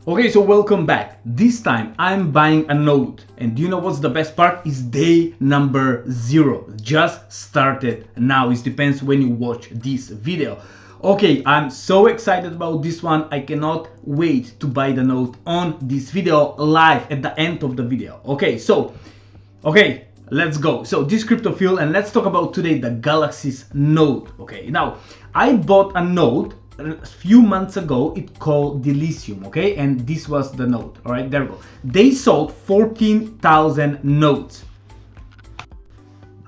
Okay, so welcome back. This time I'm buying a node, and do you know what's the best part? Is day number 0. Just started now. It depends when you watch this video. Okay, I'm so excited about this one. I cannot wait to buy the node on this video live at the end of the video. Okay, let's go. So this crypto field, and let's talk about today the GALAXIS node. Okay, now I bought a node a few months ago. It called Delicium. Okay, and this was the node. All right, there we go. They sold 14,000 nodes.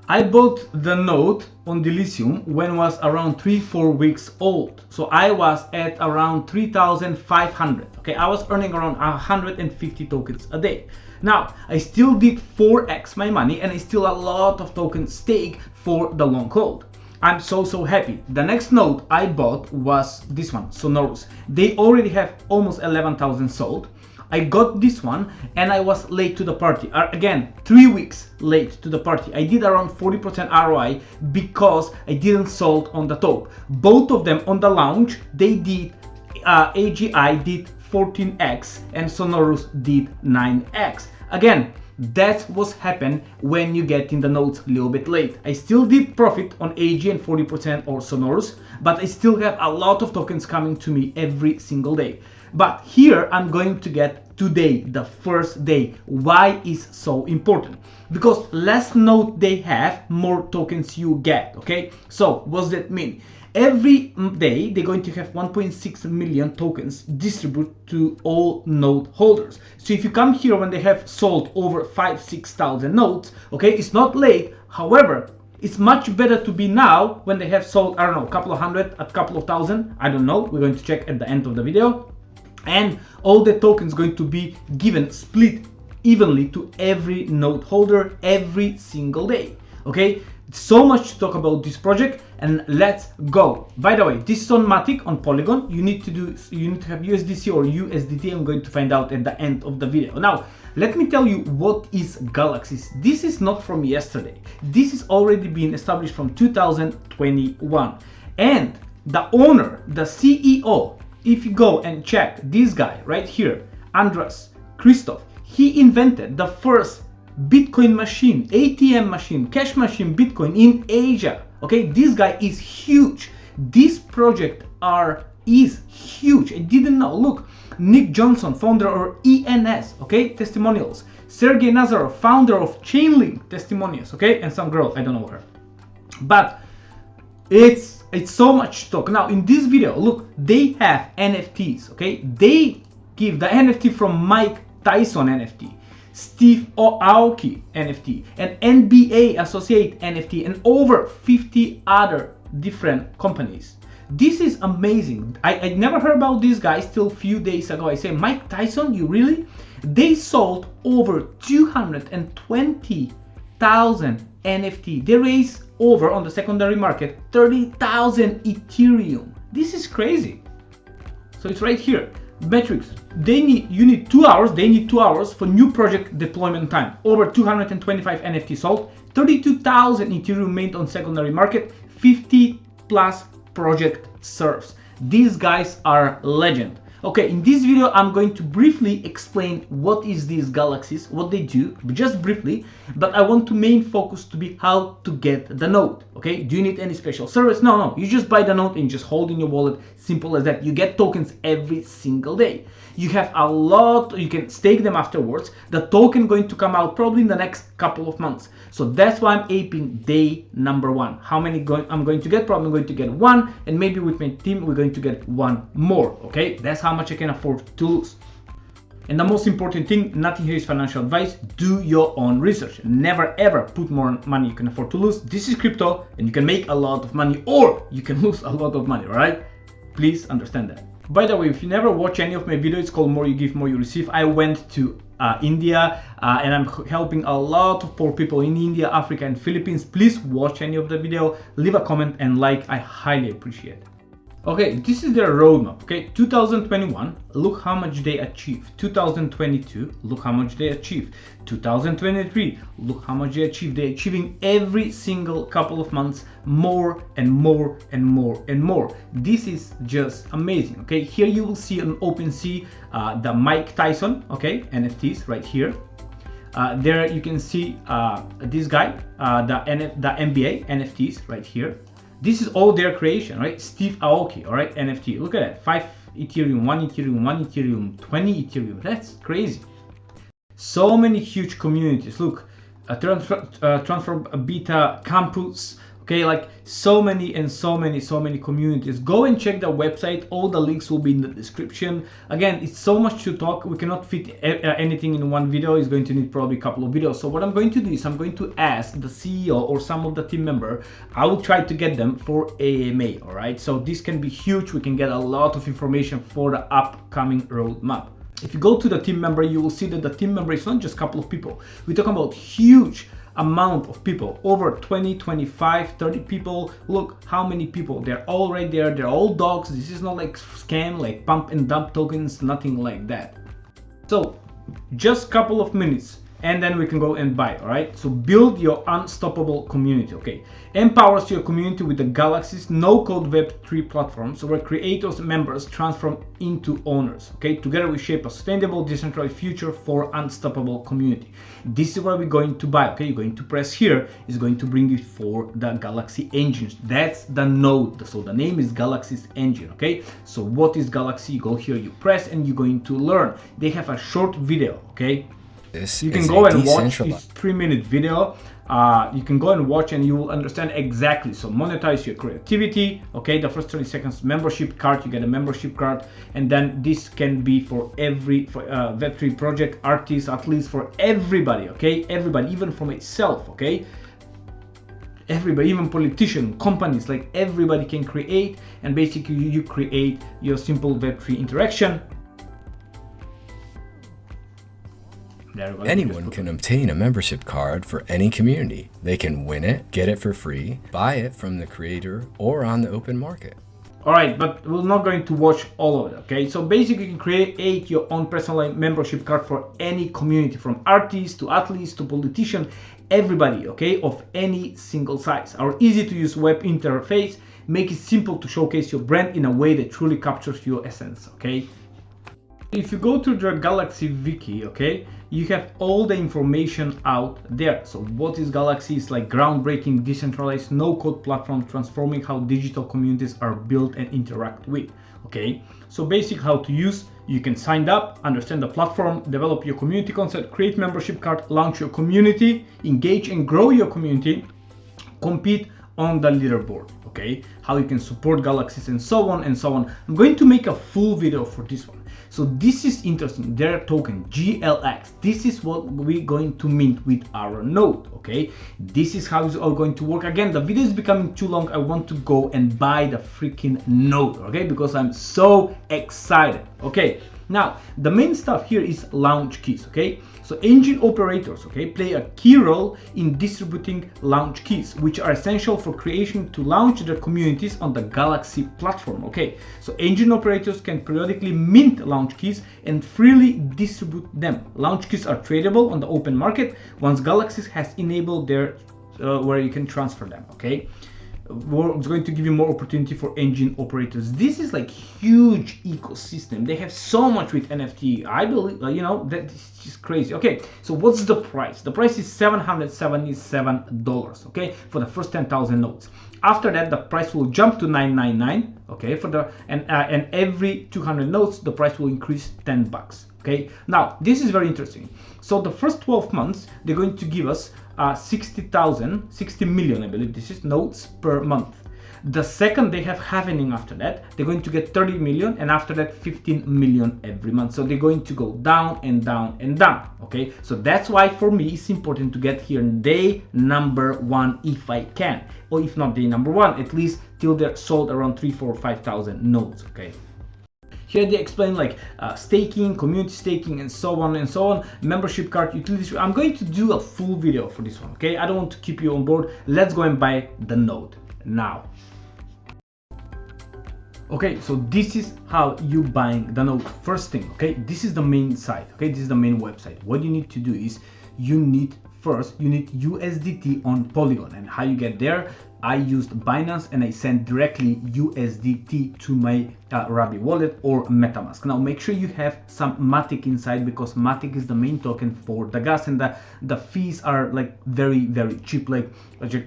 I bought the node on Delicium when it was around 3-4 weeks old. So I was at around 3,500. Okay, I was earning around 150 tokens a day. Now I still did 4x my money, and I still a lot of tokens stake for the long hold. I'm so happy. The next node I bought was this one, Sonorous. They already have almost 11,000 sold. I got this one and I was late to the party. Again, 3 weeks late to the party. I did around 40% ROI because I didn't sold on the top. Both of them on the launch, they did, AGI did 14x and Sonorous did 9x. Again, that's what happened when you get in the nodes a little bit late. I still did profit on AG and 40% or Sonorous, but I still have a lot of tokens coming to me every single day. But here I'm going to get today, the first day. Why is so important? Because less node they have, more tokens you get. Okay, so what does that mean? Every day they're going to have 1.6 million tokens distributed to all node holders. So if you come here when they have sold over 5,000-6,000 nodes, okay, it's not late. However, it's much better to be now when they have sold, I don't know, a couple of hundred, a couple of thousand, I don't know. We're going to check at the end of the video. And all the tokens going to be given, split evenly to every node holder every single day. Okay, so much to talk about this project, and let's go. By the way, this is on Matic, on Polygon. You need to have USDC or USDT. I'm going to find out at the end of the video. Now, let me tell you what is GALAXIS. This is not from yesterday. This is already been established from 2021, and the owner, the CEO, if you go and check this guy right here, Andras Christoph, he invented the first Bitcoin machine, ATM machine, cash machine, Bitcoin in Asia. Okay, this guy is huge. This project is huge. I didn't know. Look, Nick Johnson, founder of ENS, okay, testimonials. Sergey Nazarov, founder of Chainlink, testimonials, okay, and some girl, I don't know her. But it's so much talk. Now in this video, look, they have NFTs, okay? They give the NFT from Mike Tyson NFT, Steve Aoki NFT, and NBA Associate NFT, and over 50 other different companies. This is amazing. I never heard about these guys till a few days ago. I say, Mike Tyson, you really? They sold over 220,000 NFT. They raised over on the secondary market 30,000 Ethereum. This is crazy. So it's right here. Metrics. You need 2 hours. They need 2 hours for new project deployment time. Over 225 NFT sold, 32,000 Ethereum made on secondary market, 50 plus project serves. These guys are legend. Okay, in this video I'm going to briefly explain what is this GALAXIS, what they do, just briefly, but I want to main focus to be how to get the node. Okay, do you need any special service? No, you just buy the node and just hold in your wallet. Simple as that. You get tokens every single day. You have a lot, you can stake them afterwards. The token going to come out probably in the next couple of months. So that's why I'm aping day number 1. How many I'm going to get? Probably I'm going to get 1, and maybe with my team we're going to get 1 more. Okay, that's how much I can afford to lose. And the most important thing, nothing here is financial advice. Do your own research. Never ever put more money you can afford to lose. This is crypto, and you can make a lot of money, or you can lose a lot of money. All right, please understand that. By the way, if you never watch any of my videos, it's called More You Give, More You Receive. I went to India and I'm helping a lot of poor people in India, Africa, and Philippines. Please watch any of the video, leave a comment and like. I highly appreciate it. Okay, this is their roadmap. Okay, 2021, look how much they achieved. 2022, look how much they achieved. 2023, look how much they achieved. They're achieving every single couple of months more and more and more and more. This is just amazing. Okay, here you will see on OpenSea the Mike Tyson, okay, NFTs right here. There you can see this guy, the NBA NFTs right here. This is all their creation, right? Steve Aoki, all right, NFT. Look at that, 5 Ethereum, 1 Ethereum, 1 Ethereum, 20 Ethereum. That's crazy. So many huge communities. Look, Transfer Beta Campus. Okay, like so many communities. Go and check the website. All the links will be in the description. Again, it's so much to talk. We cannot fit anything in one video. It's going to need probably a couple of videos. So what I'm going to do is I'm going to ask the CEO or some of the team member. I will try to get them for AMA. All right. So this can be huge. We can get a lot of information for the upcoming roadmap. If you go to the team member, you will see that the team member is not just a couple of people. We're talking about huge amount of people, over 20, 25, 30 people. Look how many people, they're all right there. They're all dogs. This is not like scam, like pump and dump tokens, nothing like that. So just a couple of minutes and then we can go and buy. All right, so build your unstoppable community. Okay, empowers your community with the Galaxis no-code Web3 platform, so where creators and members transform into owners. Okay, together we shape a sustainable decentralized future for unstoppable community. This is what we're going to buy. Okay, you're going to press here, is going to bring you for the Galaxy engines. That's the node, so the name is Galaxis engine. Okay, so what is Galaxy? You go here, you press, and you're going to learn. They have a short video. Okay, you can go and watch this 3-minute video. You can go and watch and you will understand exactly. So monetize your creativity. Okay, the first 30 seconds membership card, you get a membership card, and then this can be for every Web3 project, artist, at least for everybody. Okay, everybody, even for myself. Okay, everybody, even politician, companies, like everybody can create, and basically you create your simple Web3 interaction. Anyone can obtain a membership card for any community. They can win it, get it for free, buy it from the creator or on the open market. All right, but we're not going to watch all of it. Okay, so basically you can create your own personalized membership card for any community, from artists to athletes to politicians, everybody, okay, of any single size. Our easy to use web interface make it simple to showcase your brand in a way that truly captures your essence. Okay, if you go to the Galaxy Wiki, okay, you have all the information out there. So what is Galaxy? It's like groundbreaking decentralized no-code platform transforming how digital communities are built and interact with. Okay, so basic how to use. You can sign up, understand the platform, develop your community concept, create membership card, launch your community, engage and grow your community, compete on the leaderboard. Okay, how you can support Galaxis and so on and so on. I'm going to make a full video for this one. So this is interesting, their token GLX. This is what we're going to mint with our node. Okay, this is how it's all going to work. Again, the video is becoming too long. I want to go and buy the freaking node, okay, because I'm so excited. Okay, now the main stuff here is launch keys. Okay, so engine operators, okay, play a key role in distributing launch keys, which are essential for creation to launch their communities on the Galaxy platform. Okay, so engine operators can periodically mint launch keys and freely distribute them. Launch keys are tradable on the open market once Galaxy has enabled their where you can transfer them. Okay, it's going to give you more opportunity for engine operators. This is like huge ecosystem. They have so much with NFT. I believe, you know, that is just crazy. Okay, so what's the price? The price is $777, okay, for the first 10,000 nodes. After that, the price will jump to $999, okay, for the and every 200 nodes, the price will increase $10. Okay, now this is very interesting. So the first 12 months, they're going to give us 60 million, I believe this is, nodes per month. The second they have halving after that, they're going to get 30 million, and after that 15 million every month. So they're going to go down and down and down. Okay, so that's why for me it's important to get here day number 1 if I can, or if not day number 1, at least till they're sold around 3, 4, 5,000 nodes. Okay, here they explain like staking, community staking, and so on and so on, membership card, utilities. I'm going to do a full video for this one. Okay, I don't want to keep you on board. Let's go and buy the node now. Okay, so this is how you buying the node. First thing, okay, this is the main site, okay, this is the main website. What you need to do is you need USDT on Polygon. And how you get there, I used Binance and I sent directly USDT to my Rabi wallet or MetaMask. Now make sure you have some Matic inside, because Matic is the main token for the gas, and the fees are like very cheap, like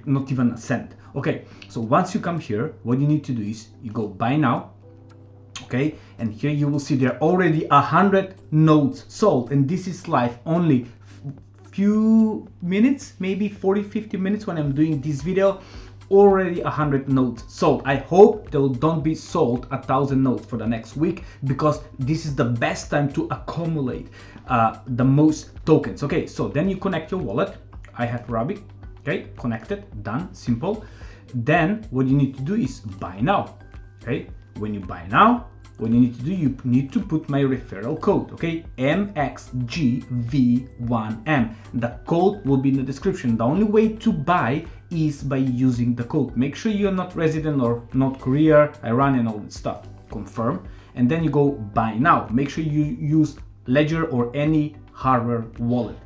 not even a cent. Okay, so once you come here, what you need to do is you go buy now. Okay, and here you will see there are already 100 nodes sold, and this is live only few minutes, maybe 40-50 minutes when I'm doing this video. Already 100 nodes sold. I hope there don't be sold 1,000 nodes for the next week, because this is the best time to accumulate the most tokens. Okay, so then you connect your wallet. I have Rabi. Okay, connected, done, simple. Then what you need to do is buy now. Okay, when you buy now, what you need to do, you need to put my referral code, okay, MXGV1M. The code will be in the description. The only way to buy is by using the code. Make sure you're not resident or North Korea, Iran, and all that stuff. Confirm, and then you go buy now. Make sure you use Ledger or any hardware wallet.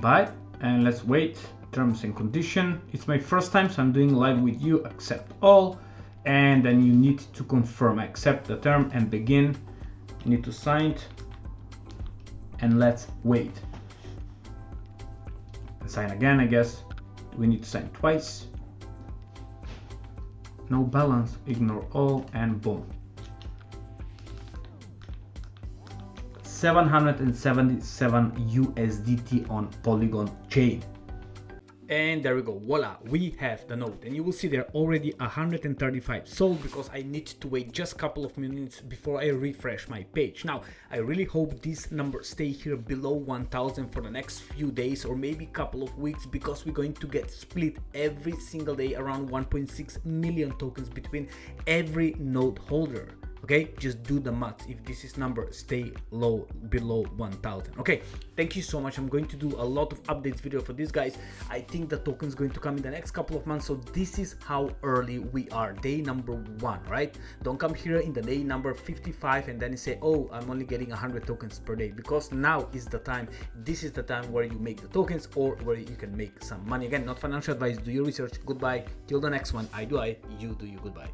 Buy, and let's wait. Terms and condition. It's my first time, so I'm doing live with you. Accept all. And then you need to confirm, accept the term and begin. You need to sign it, and let's wait. And sign again, I guess. We need to sign twice. No balance, ignore all, and boom. 777 USDT on Polygon chain. And there we go, voila, we have the node. And you will see there already 135 sold, because I need to wait just a couple of minutes before I refresh my page. Now I really hope this number stay here below 1,000 for the next few days, or maybe couple of weeks, because we're going to get split every single day around 1.6 million tokens between every node holder. Okay, just do the math. If this is number stay low below 1,000. Okay, thank you so much. I'm going to do a lot of updates video for these guys. I think the token is going to come in the next couple of months. So this is how early we are. Day number 1, right? Don't come here in the day number 55 and then you say, oh, I'm only getting 100 tokens per day, because now is the time. This is the time where you make the tokens, or where you can make some money. Again, not financial advice. Do your research. Goodbye till the next one. I do I, you do you. Goodbye.